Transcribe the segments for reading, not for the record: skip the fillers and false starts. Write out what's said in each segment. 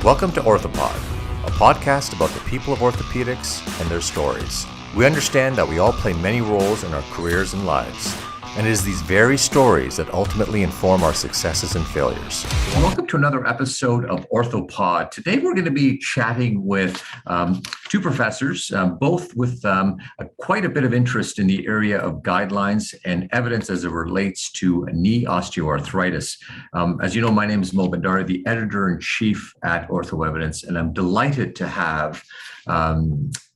Welcome to Orthopod, a podcast about the people of orthopedics and their stories. We understand that we all play many roles in our careers and lives, and it is these very stories that ultimately inform our successes and failures. Welcome to another episode of Orthopod. Today we're going to be chatting with two professors, both with quite a bit of interest in the area of guidelines and evidence as it relates to knee osteoarthritis. As you know, my name is Mohit Bhandari, the editor-in-chief at Ortho Evidence, and I'm delighted to have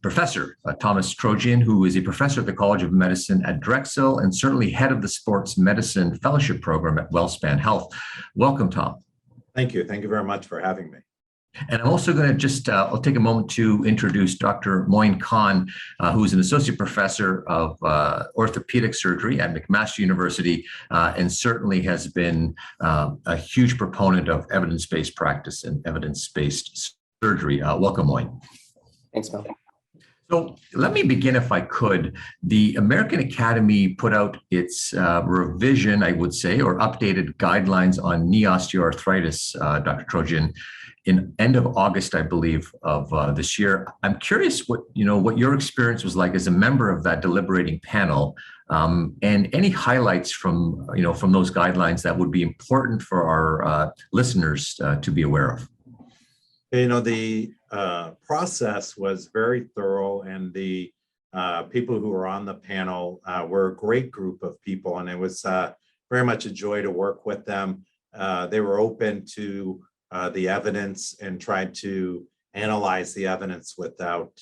Professor Thomas Trojian, who is a professor at the College of Medicine at Drexel and certainly head of the Sports Medicine Fellowship Program at Wellspan Health. Welcome, Tom. Thank you. Thank you very much for having me. And I'm also going to I'll take a moment to introduce Dr. Moin Khan, who is an associate professor of orthopedic surgery at McMaster University, and certainly has been a huge proponent of evidence-based practice and evidence-based surgery. Welcome, Moin. Thanks, Mel. So let me begin, if I could. The American Academy put out its revision, I would say, or updated guidelines on knee osteoarthritis, Dr. Trojian, in end of August, I believe, of this year. I'm curious what your experience was like as a member of that deliberating panel, and any highlights from those guidelines that would be important for our listeners to be aware of. The process was very thorough, and the people who were on the panel were a great group of people, and it was very much a joy to work with them. They were open to the evidence and tried to analyze the evidence without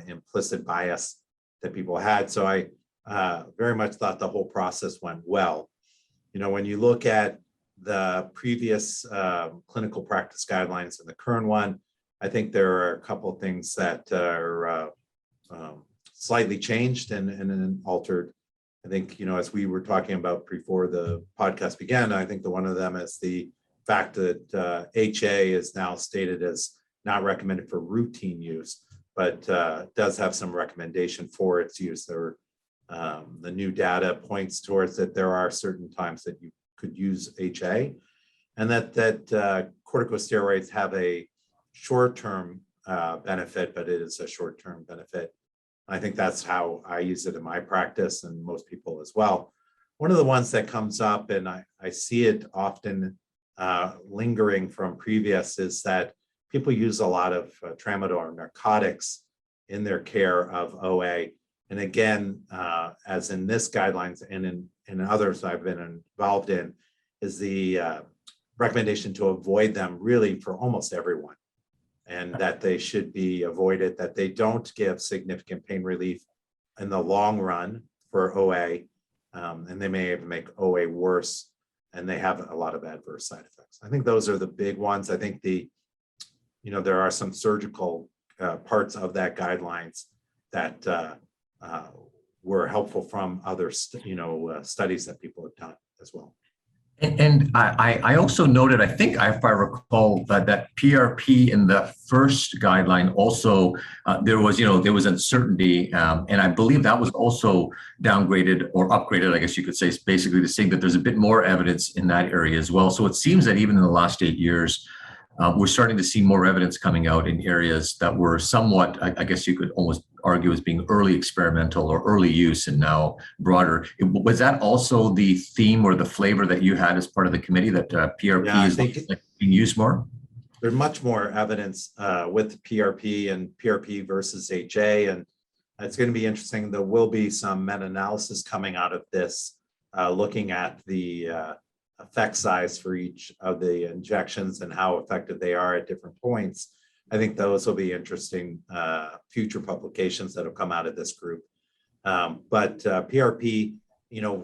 implicit bias that people had. So I very much thought the whole process went well. When you look at the previous clinical practice guidelines and the current one, I think there are a couple of things that are slightly changed and altered. I think, as we were talking about before the podcast began, I think one of them is the fact that HA is now stated as not recommended for routine use, but does have some recommendation for its use. The new data points towards that there are certain times that you could use HA, and that corticosteroids have a short-term benefit, but it is a short-term benefit. I think that's how I use it in my practice, and most people as well. One of the ones that comes up, and I see it often lingering from previous, is that people use a lot of tramadol narcotics in their care of OA. And again, as in this guidelines and in others I've been involved in, is the recommendation to avoid them really for almost everyone, and that they should be avoided, that they don't give significant pain relief in the long run for OA, and they may even make OA worse, and they have a lot of adverse side effects. I think those are the big ones. I think there are some surgical parts of that guidelines that were helpful from other studies that people have done as well. And I also noted, I think if I recall, that PRP in the first guideline also there was uncertainty, and I believe that was also downgraded or upgraded, I guess you could say, basically to say that there's a bit more evidence in that area as well. So it seems that even in the last 8 years, we're starting to see more evidence coming out in areas that were somewhat, I guess you could almost argue, as being early experimental or early use, and now broader. Was that also the theme or the flavor that you had as part of the committee, that PRP is being used more? There's much more evidence with PRP and PRP versus HA, and it's going to be interesting. There will be some meta-analysis coming out of this, looking at the effect size for each of the injections and how effective they are at different points. I think those will be interesting future publications that will come out of this group. But PRP,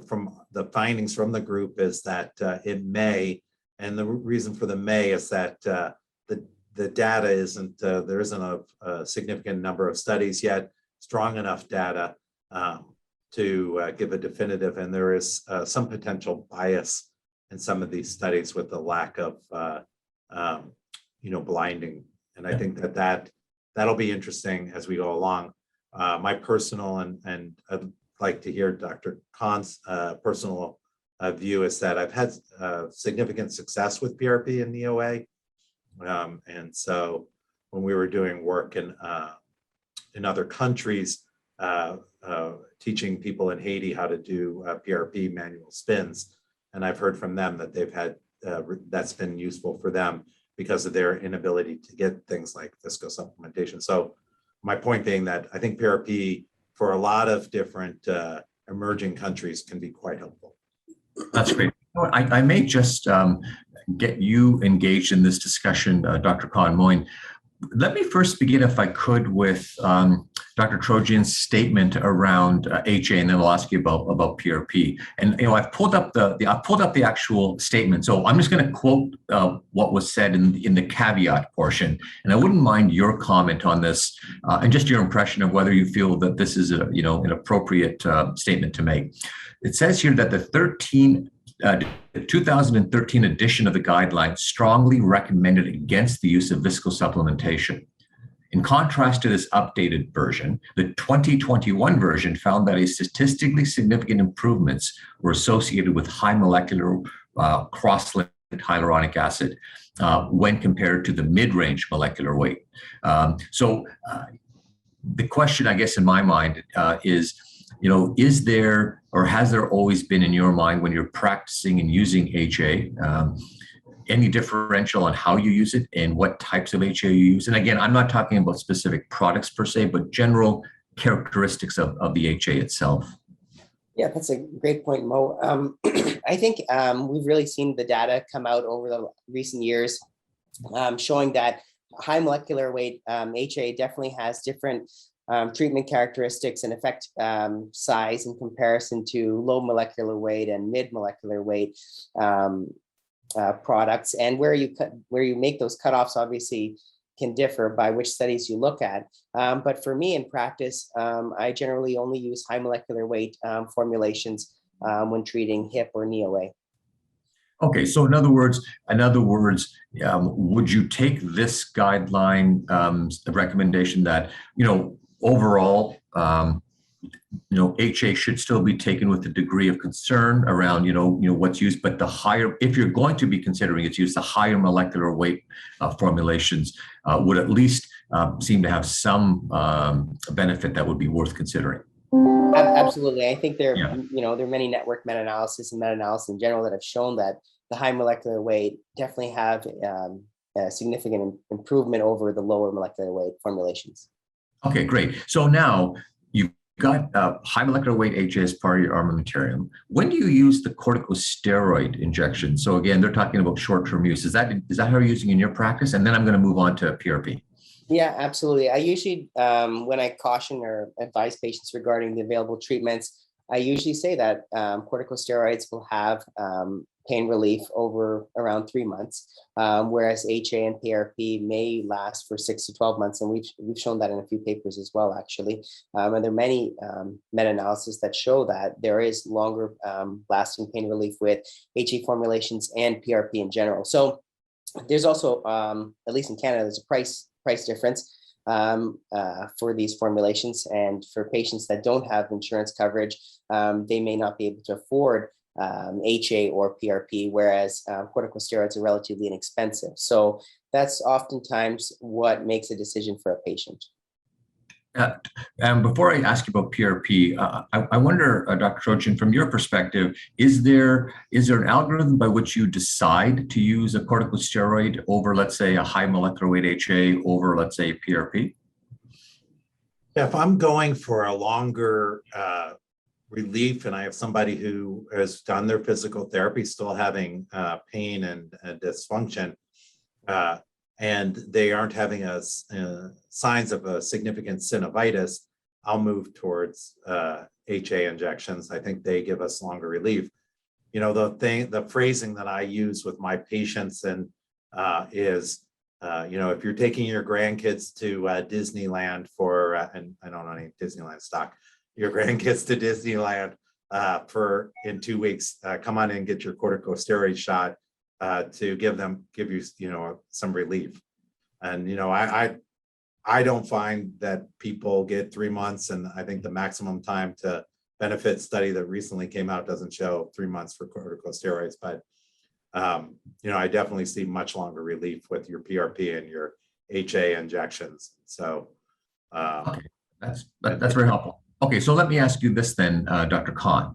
from the findings from the group, is that it may, and the reason for the may is that the data isn't, there isn't a significant number of studies yet, strong enough data to give a definitive, and there is some potential bias in some of these studies with the lack of blinding. And I think that'll be interesting as we go along. My personal, and I'd like to hear Dr. Khan's personal view, is that I've had significant success with PRP and OA. And so when we were doing work in other countries, teaching people in Haiti how to do PRP manual spins, and I've heard from them that they've had that's been useful for them because of their inability to get things like viscosupplementation. So my point being that I think PRP for a lot of different emerging countries can be quite helpful. That's great. I may just get you engaged in this discussion, Dr. Khan. Moin. Let me first begin, if I could, with Dr. Trojian's statement around HA, and then I'll ask you about PRP. And I've pulled up the actual statement, so I'm just going to quote what was said in the caveat portion. And I wouldn't mind your comment on this and just your impression of whether you feel that this is an appropriate statement to make. It says here that the 2013 edition of the guidelines strongly recommended against the use of viscosupplementation. In contrast to this updated version, the 2021 version found that a statistically significant improvements were associated with high molecular cross-linked hyaluronic acid when compared to the mid-range molecular weight. So the question, I guess, in my mind is, is there, or has there always been in your mind when you're practicing and using HA, any differential on how you use it and what types of HA you use? And again, I'm not talking about specific products per se, but general characteristics of the HA itself. Yeah, that's a great point, Mo. I think we've really seen the data come out over the recent years showing that high molecular weight HA definitely has different treatment characteristics and effect size in comparison to low molecular weight and mid molecular weight products. And where you make those cutoffs obviously can differ by which studies you look at. But for me in practice, I generally only use high molecular weight formulations when treating hip or knee OA. Okay, so in other words, would you take this guideline, the recommendation that overall, HA should still be taken with a degree of concern around, what's used, but the higher, if you're going to be considering its use, the higher molecular weight formulations would at least seem to have some benefit that would be worth considering. Absolutely. I think there are many network meta-analysis and meta-analysis in general that have shown that the high molecular weight definitely have a significant improvement over the lower molecular weight formulations. Okay, great. So now you've got high molecular weight HA as part of your armamentarium. When do you use the corticosteroid injection? So again, they're talking about short-term use. Is that how you're using in your practice? And then I'm going to move on to PRP. Yeah, absolutely. I usually, when I caution or advise patients regarding the available treatments, I usually say that corticosteroids will have pain relief over around 3 months, whereas HA and PRP may last for 6 to 12 months. And we've shown that in a few papers as well, actually. And there are many meta-analysis that show that there is longer lasting pain relief with HA formulations and PRP in general. So there's also, at least in Canada, there's a price difference for these formulations, and for patients that don't have insurance coverage, they may not be able to afford HA or PRP, whereas corticosteroids are relatively inexpensive. So that's oftentimes what makes a decision for a patient. Before I ask you about PRP, I wonder, Dr. Trojian, from your perspective, is there an algorithm by which you decide to use a corticosteroid over, let's say, a high molecular weight HA over, let's say, PRP? Yeah, if I'm going for a longer relief and I have somebody who has done their physical therapy still having pain and dysfunction, and they aren't having signs of a significant synovitis, I'll move towards HA injections. I think they give us longer relief. The phrasing that I use with my patients is, if you're taking your grandkids to Disneyland for, and I don't know any Disneyland stock, your grandkids to Disneyland in 2 weeks, come on in and get your corticosteroid shot to give you some relief. And I don't find that people get 3 months, and I think the maximum time to benefit study that recently came out doesn't show 3 months for corticosteroids. But I definitely see much longer relief with your PRP and your HA injections. So, okay, that's very helpful. Okay, so let me ask you this then, Dr. Khan.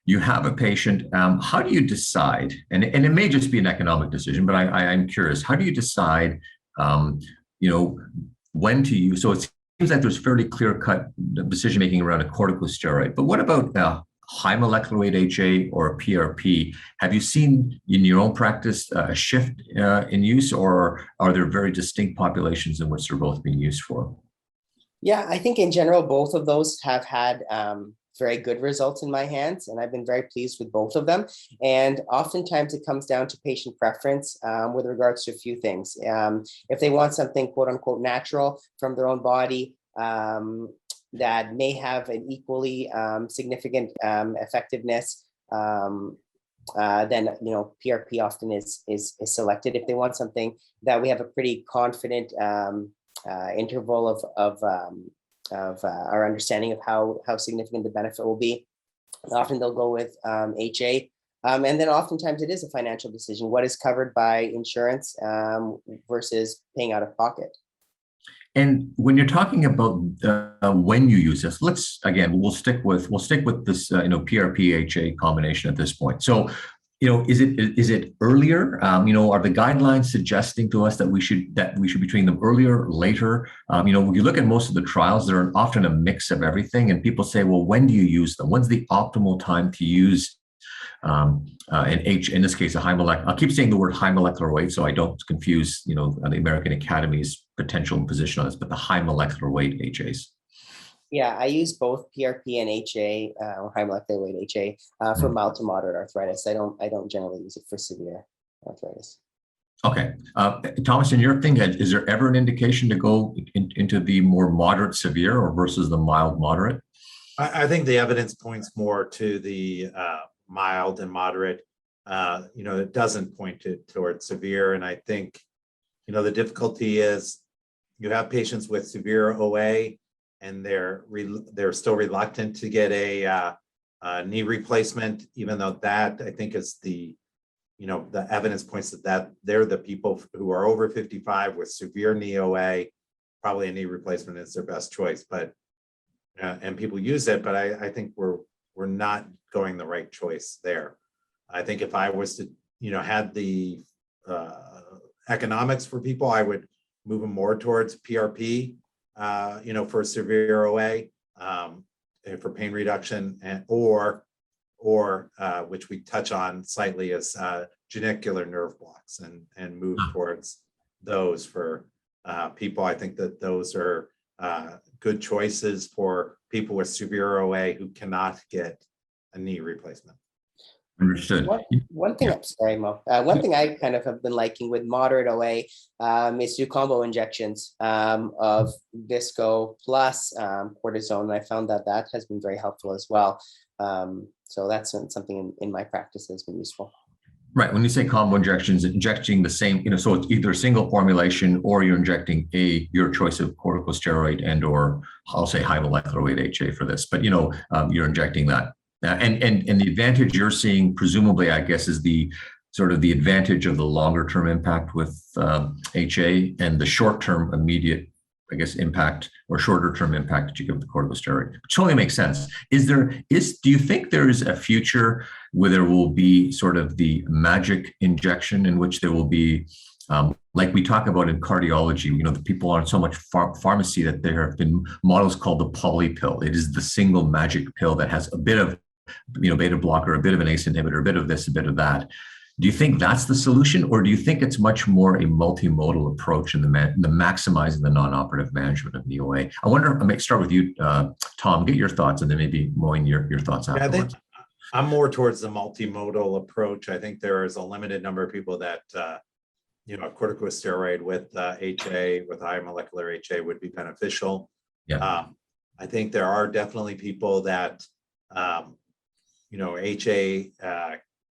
You have a patient. How do you decide? And it may just be an economic decision, but I'm curious. How do you decide? When to use? So it seems like there's fairly clear-cut decision making around a corticosteroid. But what about high molecular weight HA or PRP? Have you seen in your own practice a shift in use, or are there very distinct populations in which they're both being used for? Yeah, I think in general, both of those have had very good results in my hands, and I've been very pleased with both of them. And oftentimes it comes down to patient preference with regards to a few things. If they want something quote unquote natural from their own body, that may have an equally significant effectiveness, then PRP often is selected. If they want something that we have a pretty confident interval of our understanding of how significant the benefit will be, often they'll go with HA. And then oftentimes it is a financial decision. What is covered by insurance versus paying out of pocket? And when you're talking about when you use this, we'll stick with this PRP HA combination at this point. So, is it earlier? Are the guidelines suggesting to us that we should be treating them earlier, later? When you look at most of the trials, they're often a mix of everything, and people say, well, when do you use them? When's the optimal time to use in this case, a high molecular? I'll keep saying the word high molecular weight so I don't confuse, the American Academy's potential position on this, but the high molecular weight HAs. Yeah, I use both PRP and HA, or high molecular weight HA, for mild to moderate arthritis. I don't generally use it for severe arthritis. Okay, Thomas, in your thing, is there ever an indication to go into the more moderate severe or versus the mild moderate? I think the evidence points more to the mild and moderate. It doesn't point towards severe. And I think, the difficulty is you have patients with severe OA, and they're still reluctant to get a knee replacement, even though that I think is the evidence points that they're the people who are over 55 with severe knee OA. Probably a knee replacement is their best choice, but and people use it, but I think we're not going the right choice there. I think if I was to had the economics for people, I would move them more towards PRP. For severe OA, for pain reduction, or which we touch on slightly as genicular nerve blocks, and move towards those for people. I think that those are good choices for people with severe OA who cannot get a knee replacement. Understood. One thing, I'm sorry, Mo. One thing I kind of have been liking with moderate OA is do combo injections of visco plus cortisone. And I found that has been very helpful as well. So that's something in my practice that's been useful. Right. When you say combo injections, injecting the same, so it's either a single formulation or you're injecting your choice of corticosteroid and or I'll say high molecular weight HA for this, but you're injecting that. And the advantage you're seeing, presumably, I guess, is the sort of the advantage of the longer term impact with HA and the short term immediate, I guess, impact or shorter term impact that you give the corticosteroid, which totally makes sense. Do you think there is a future where there will be sort of the magic injection in which there will be, like we talk about in cardiology, the people aren't so much pharmacy that there have been models called the poly pill. It is the single magic pill that has a bit of beta blocker, a bit of an ACE inhibitor, a bit of this, a bit of that. Do you think that's the solution, or do you think it's much more a multimodal approach in the maximizing the non-operative management of knee OA? I wonder, I may start with you, Tom, get your thoughts, and then maybe Moin, your thoughts afterwards. I think I'm more towards the multimodal approach. I think there is a limited number of people that, corticosteroid with HA, with high molecular HA would be beneficial. Yeah. I think there are definitely people that, HA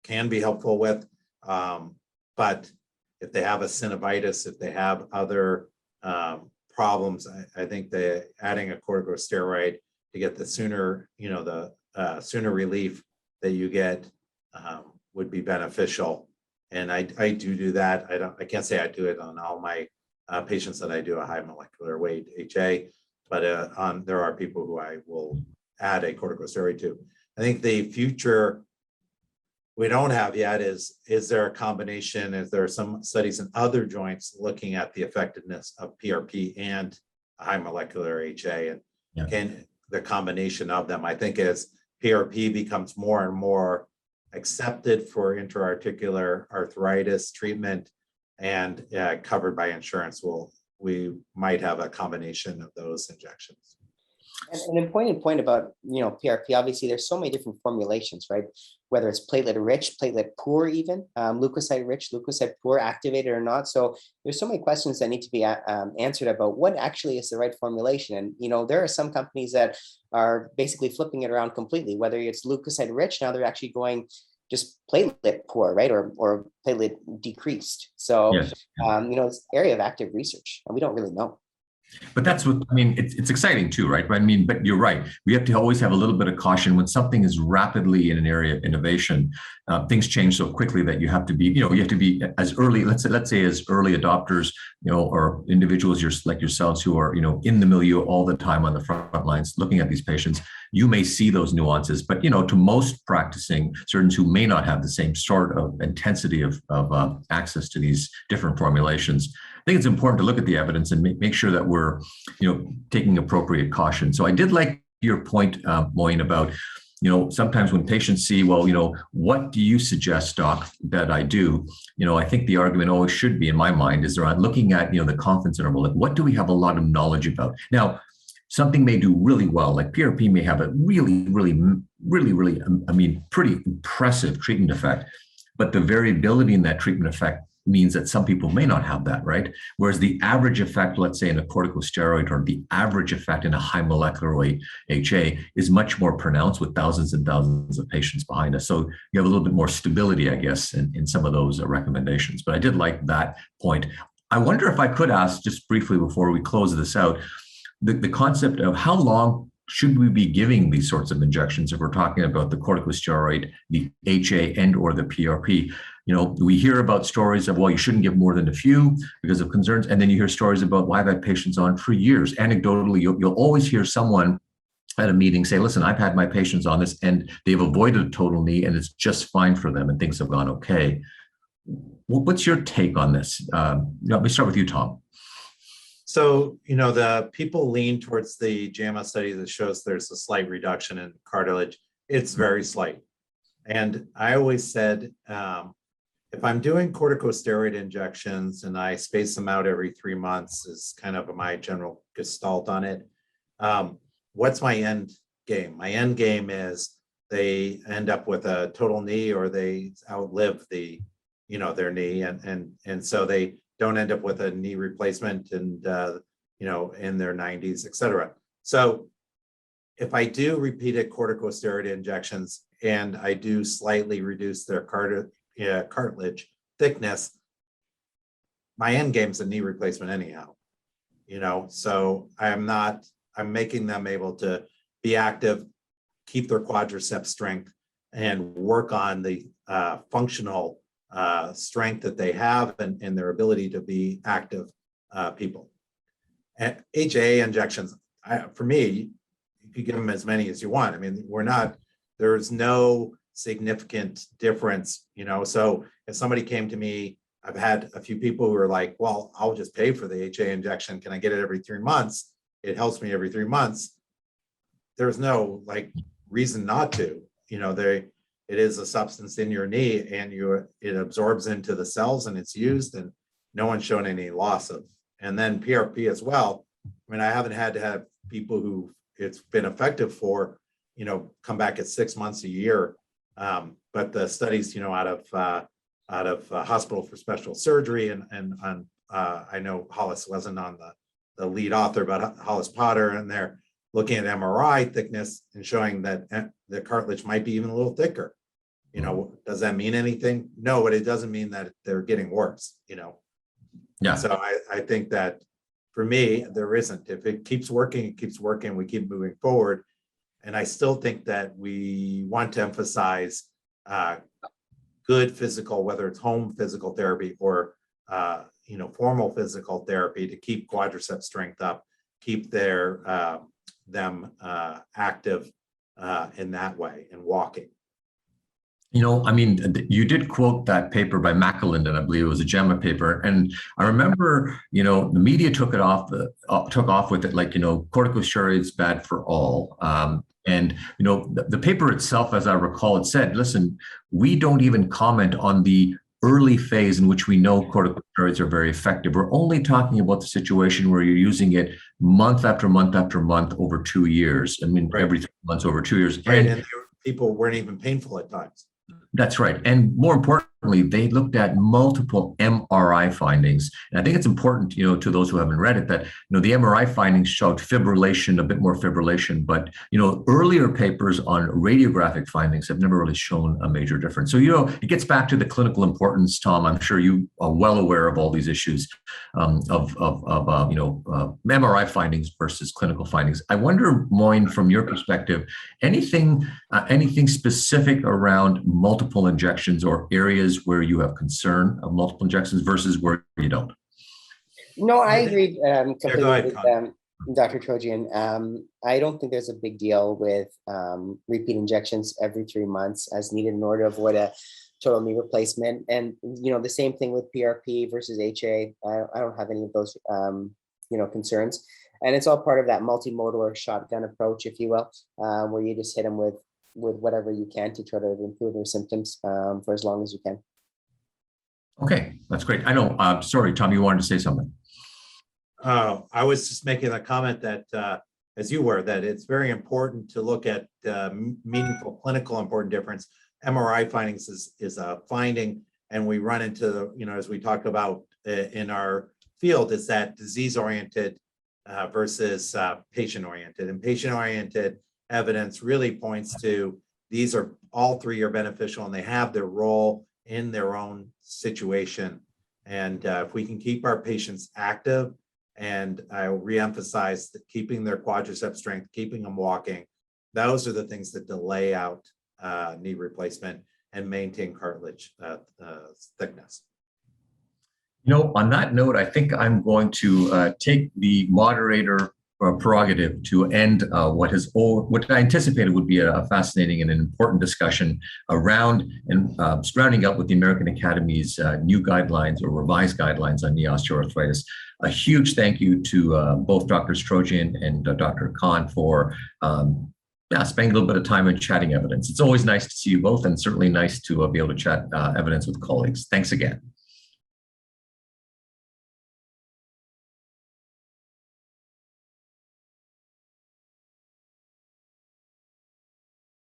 can be helpful with, but if they have a synovitis, if they have other problems, I think adding a corticosteroid to get the sooner, sooner relief that you get would be beneficial. And I do that. I can't say I do it on all my patients that I do a high molecular weight HA, but there are people who I will add a corticosteroid to. I think the future we don't have yet is there a combination? Is there some studies in other joints looking at the effectiveness of PRP and high molecular HA, and can the combination of them? I think as PRP becomes more and more accepted for intra-articular arthritis treatment and covered by insurance, we might have a combination of those injections. And an important point about, PRP, obviously there's so many different formulations, right? Whether it's platelet rich, platelet poor, even leukocyte rich, leukocyte poor, activated or not. So there's so many questions that need to be answered about what actually is the right formulation. And, there are some companies that are basically flipping it around completely, whether it's leukocyte rich, now they're actually going just platelet poor, right? Or platelet decreased. So, Yes. It's area of active research and we don't really know. But that's what I mean. It's exciting too, right? But you're right. We have to always have a little bit of caution when something is rapidly in an area of innovation. Things change so quickly that you have to be, as early. Let's say as early adopters, or individuals like yourselves who are, in the milieu all the time on the front lines, looking at these patients. You may see those nuances, but to most practicing surgeons who may not have the same sort of intensity of access to these different formulations, I think it's important to look at the evidence and make sure that we're, taking appropriate caution. So I did like your point, Moin, about, sometimes when patients see, well, what do you suggest, doc, that I do? I think the argument always should be, in my mind, is around looking at, the confidence interval. Like, what do we have a lot of knowledge about? Now, something may do really well, like PRP may have a really, pretty impressive treatment effect, but the variability in that treatment effect means that some people may not have that, right? Whereas the average effect, let's say in a corticosteroid, or the average effect in a high molecular weight HA is much more pronounced with thousands and thousands of patients behind us. So you have a little bit more stability, I guess, in some of those recommendations. But I did like that point. I wonder if I could ask just briefly before we close this out, the concept of how long should we be giving these sorts of injections if we're talking about the corticosteroid, the HA, and or the PRP? We hear about stories of, well, you shouldn't give more than a few because of concerns. And then you hear stories about, well, I've had patients on for years. Anecdotally, you'll always hear someone at a meeting say, listen, I've had my patients on this and they've avoided a total knee and it's just fine for them and things have gone okay. What's your take on this? Let me start with you, Tom. So, the people lean towards the JAMA study that shows there's a slight reduction in cartilage. It's very slight. And I always said, if I'm doing corticosteroid injections and I space them out every 3 months is kind of my general gestalt on it. What's my end game? My end game is they end up with a total knee or they outlive their knee. And so they don't end up with a knee replacement and, in their 90s, et cetera. So if I do repeated corticosteroid injections and I do slightly reduce their cartilage thickness, my end game is a knee replacement anyhow, so I'm making them able to be active, keep their quadriceps strength, and work on the functional strength that they have and their ability to be active people. And HA injections, for me, you could give them as many as you want. I mean, there's no significant difference, so if somebody came to me, I've had a few people who are like, well, I'll just pay for the HA injection. Can I get it every 3 months? It helps me every 3 months. There's no reason not to, it is a substance in your knee and it absorbs into the cells and it's used and no one's shown any loss of. And then PRP as well. I mean, I haven't had to have people who it's been effective for, come back at 6 months, a year. But the studies, out of Hospital for Special Surgery and I know Hollis wasn't on the lead author, but Hollis Potter, and they're looking at MRI thickness and showing that the cartilage might be even a little thicker. Does that mean anything? No, but it doesn't mean that they're getting worse, Yeah. So I think that for me, there isn't. If it keeps working, it keeps working. We keep moving forward. And I still think that we want to emphasize good physical, whether it's home physical therapy or formal physical therapy, to keep quadricep strength up, keep them active in that way and walking. I mean, you did quote that paper by McAlinden, I believe it was a JAMA paper, and I remember, the media took off with it like, corticosteroids bad for all. And the paper itself, as I recall, it said, listen, we don't even comment on the early phase in which we know corticosteroids are very effective. We're only talking about the situation where you're using it month after month after month over 2 years. I mean, Right. every 3 months over 2 years. Right. And people weren't even painful at times. That's right. And more importantly, they looked at multiple MRI findings. And I think it's important, to those who haven't read it, that, the MRI findings showed fibrillation, a bit more fibrillation, but, earlier papers on radiographic findings have never really shown a major difference. So, it gets back to the clinical importance, Tom. I'm sure you are well aware of all these issues of MRI findings versus clinical findings. I wonder, Moin, from your perspective, anything specific around multiple injections or areas where you have concern of multiple injections versus where you don't? No, I agree completely ahead, with Dr. Trojian. I don't think there's a big deal with repeat injections every 3 months as needed in order to avoid a total knee replacement. And, the same thing with PRP versus HA. I don't have any of those, concerns. And it's all part of that multimodal or shotgun approach, if you will, where you just hit them with whatever you can to try to improve their symptoms for as long as you can. Okay, that's great. I know, sorry, Tom, you wanted to say something. I was just making a comment that, as you were, that it's very important to look at meaningful clinical important difference. MRI findings is a finding, and we run into, as we talk about in our field, is that disease-oriented versus patient-oriented. And patient-oriented evidence really points to all three are beneficial, and they have their role in their own situation. And if we can keep our patients active, and I reemphasize that keeping their quadricep strength, keeping them walking, those are the things that delay out knee replacement and maintain cartilage thickness. On that note, I think I'm going to take the moderator prerogative to end what I anticipated would be a fascinating and an important discussion around and surrounding up with the American Academy's new guidelines or revised guidelines on knee osteoarthritis. A huge thank you to both Drs. Trojian and Dr. Khan for spending a little bit of time and chatting evidence. It's always nice to see you both, and certainly nice to be able to chat evidence with colleagues. Thanks again.